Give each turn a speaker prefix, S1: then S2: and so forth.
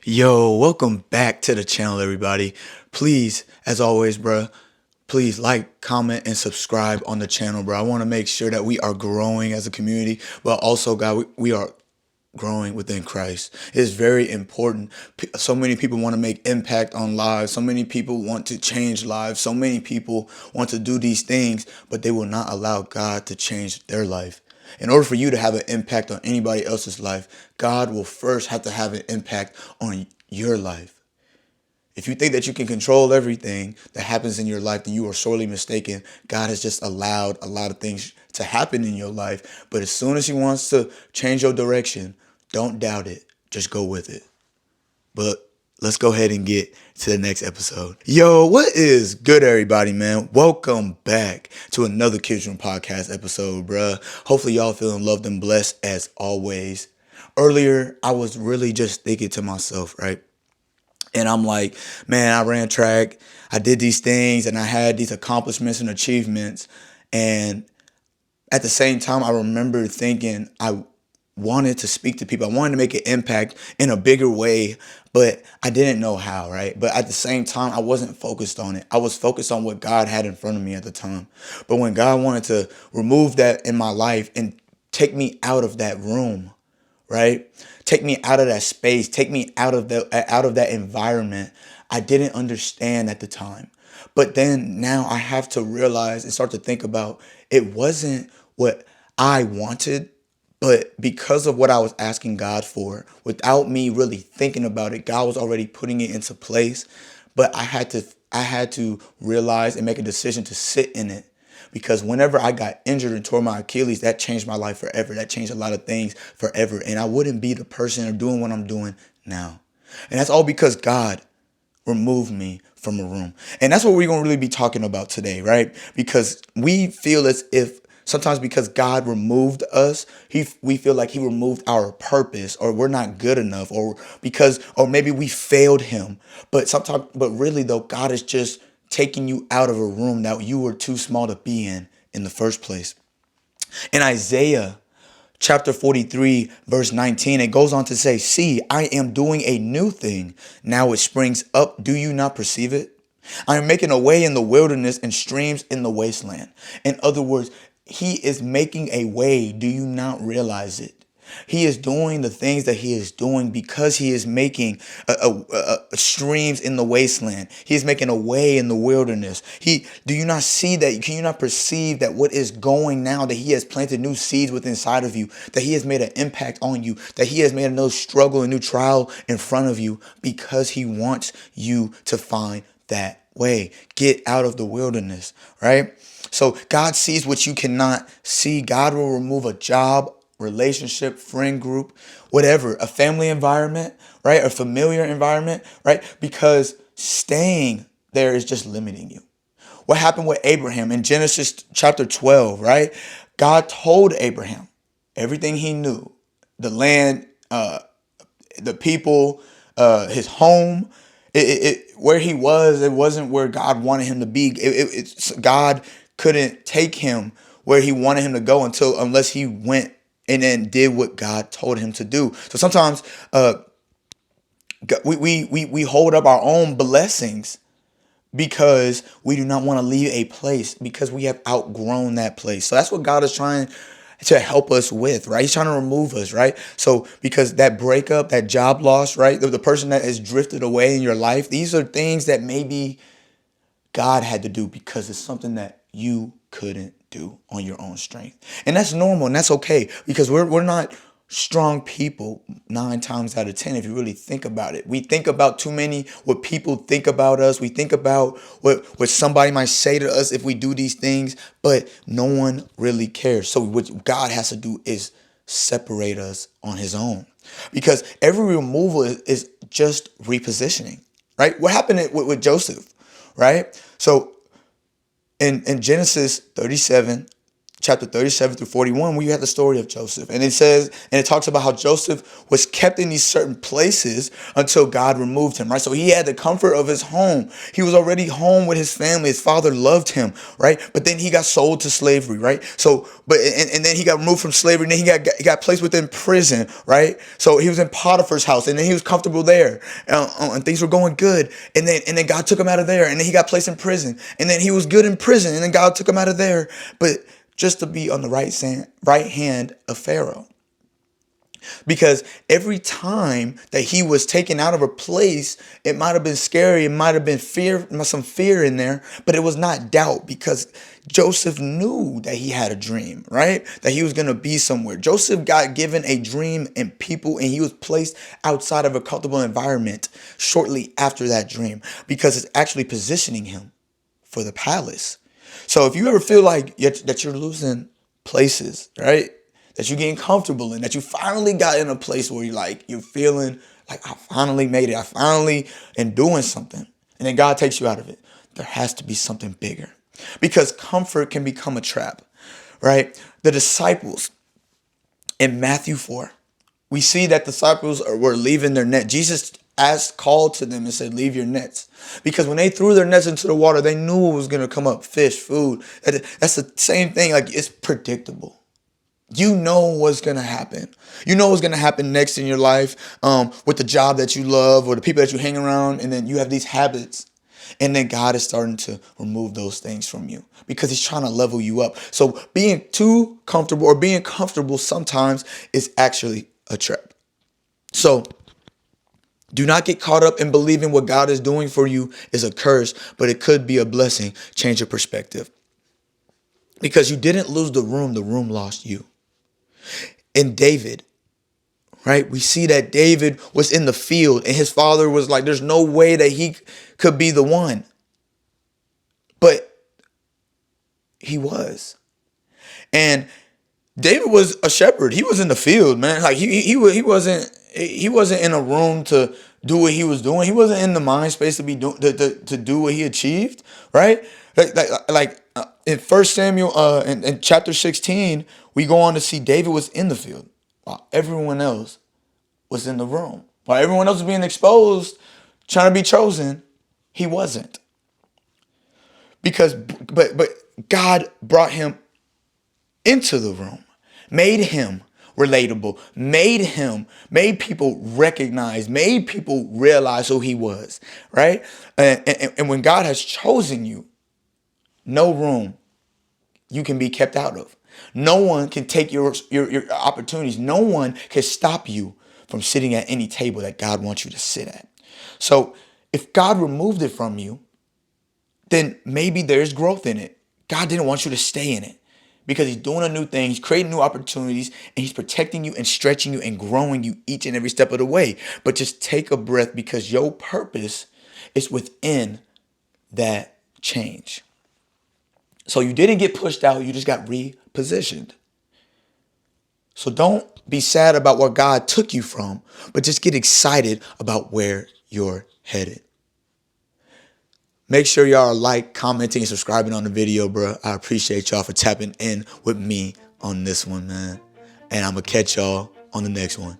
S1: Yo, welcome back to the channel, everybody. Please, as always, bruh, please like, comment, and subscribe on the channel, bro. I want to make sure that we are growing as a community, but also, God, we are growing within Christ. It is very important. So many people want to make impact on lives. So many people want to change lives. So many people want to do these things, but they will not allow God to change their life. In order for you to have an impact on anybody else's life, God will first have to have an impact on your life. If you think that you can control everything that happens in your life, then you are sorely mistaken. God has just allowed a lot of things to happen in your life. But as soon as He wants to change your direction, don't doubt it. Just go with it. But let's go ahead and get to the next episode. Yo, what is good, everybody, man? Welcome back to another Kids Room Podcast episode, bruh. Hopefully, y'all feeling loved and blessed as always. Earlier, I was really just thinking to myself, right? And I'm like, man, I ran track, I did these things, and I had these accomplishments and achievements. And at the same time, I remember thinking I wanted to speak to people. I wanted to make an impact in a bigger way, but I didn't know how, right? But at the same time, I wasn't focused on it. I was focused on what God had in front of me at the time. But when God wanted to remove that in my life and take me out of that room, right? Take me out of that space, take me out of that environment. I didn't understand at the time. But then now I have to realize and start to think about it wasn't what I wanted, but because of what I was asking God for, without me really thinking about it, God was already putting it into place. But I had to realize and make a decision to sit in it. Because whenever I got injured and tore my Achilles, that changed my life forever. That changed a lot of things forever. And I wouldn't be the person or doing what I'm doing now. And that's all because God removed me from a room. And that's what we're going to really be talking about today, right? Because we feel as if sometimes because God removed us, we feel like He removed our purpose, or we're not good enough, or maybe we failed Him. But really though, God is just taking you out of a room that you were too small to be in the first place. In Isaiah chapter 43, verse 19, it goes on to say, "See, I am doing a new thing. Now it springs up. Do you not perceive it? I am making a way in the wilderness and streams in the wasteland." In other words, He is making a way. Do you not realize it? He is doing the things that He is doing because He is making streams in the wasteland. He is making a way in the wilderness. Do you not see that? Can you not perceive that what is going now, that He has planted new seeds within inside of you, that He has made an impact on you, that He has made a new struggle, a new trial in front of you, because He wants you to find that way. Get out of the wilderness, right? So God sees what you cannot see. God will remove a job, relationship, friend group, whatever, a family environment, right? A familiar environment, right? Because staying there is just limiting you. What happened with Abraham in Genesis chapter 12, right? God told Abraham everything he knew, the land, the people, his home, where he was. It wasn't where God wanted him to be. God couldn't take him where He wanted him to go unless he went and then did what God told him to do. So sometimes we hold up our own blessings because we do not want to leave a place because we have outgrown that place. So that's what God is trying to help us with, right? He's trying to remove us, right? So because that breakup, that job loss, right? The person that has drifted away in your life, these are things that maybe God had to do because it's something that you couldn't do on your own strength. And that's normal and that's okay, because we're not strong people 9 times out of 10 if you really think about it. We think about too many what people think about us. We think about what somebody might say to us if we do these things, but no one really cares. So what God has to do is separate us on His own, because every removal is just repositioning, right? What happened with Joseph, right? So in Genesis 37, chapter 37 through 41, where you have the story of Joseph. And it says, and it talks about how Joseph was kept in these certain places until God removed him, right? So he had the comfort of his home. He was already home with his family. His father loved him, right? But then he got sold to slavery, right? So, and then he got removed from slavery, and then he got placed within prison, right? So he was in Potiphar's house, and then he was comfortable there, and things were going good. And then God took him out of there, and then he got placed in prison, and then he was good in prison, and then God took him out of there, but just to be on the right hand of Pharaoh. Because every time that he was taken out of a place, it might have been scary, it might have been fear, some fear in there, but it was not doubt, because Joseph knew that he had a dream, right? That he was going to be somewhere. Joseph got given a dream and people, and he was placed outside of a comfortable environment shortly after that dream, because it's actually positioning him for the palace. So if you ever feel like that you're losing places, right? That you're getting comfortable in, that you finally got in a place where you're feeling like, I finally made it. I finally am doing something. And then God takes you out of it. There has to be something bigger, because comfort can become a trap, right? The disciples in Matthew 4, we see that disciples were leaving their net. Jesus called to them and said, leave your nets. Because when they threw their nets into the water, they knew it was going to come up, fish, food. That's the same thing. Like, it's predictable. You know what's going to happen. You know what's going to happen next in your life, with the job that you love or the people that you hang around. And then you have these habits. And then God is starting to remove those things from you, because he's trying to level you up. So being too comfortable, or being comfortable, sometimes is actually a trap. So do not get caught up in believing what God is doing for you is a curse, but it could be a blessing. Change your perspective. Because you didn't lose the room lost you. In David, right, we see that David was in the field, and his father was like, there's no way that he could be the one. But he was. And David was a shepherd. He was in the field, man. Like he wasn't in a room to do what he was doing. He wasn't in the mind space to be to do what he achieved, right? In First Samuel, in chapter 16, we go on to see David was in the field while everyone else was in the room. While everyone else was being exposed, trying to be chosen, he wasn't. But God brought him into the room, made him relatable, made people recognize, made people realize who he was, right? And when God has chosen you, no room you can be kept out of. No one can take your opportunities. No one can stop you from sitting at any table that God wants you to sit at. So if God removed it from you, then maybe there's growth in it. God didn't want you to stay in it, because he's doing a new thing. He's creating new opportunities, and he's protecting you and stretching you and growing you each and every step of the way. But just take a breath, because your purpose is within that change. So you didn't get pushed out. You just got repositioned. So don't be sad about what God took you from, but just get excited about where you're headed. Make sure y'all are commenting, and subscribing on the video, bro. I appreciate y'all for tapping in with me on this one, man. And I'm going to catch y'all on the next one.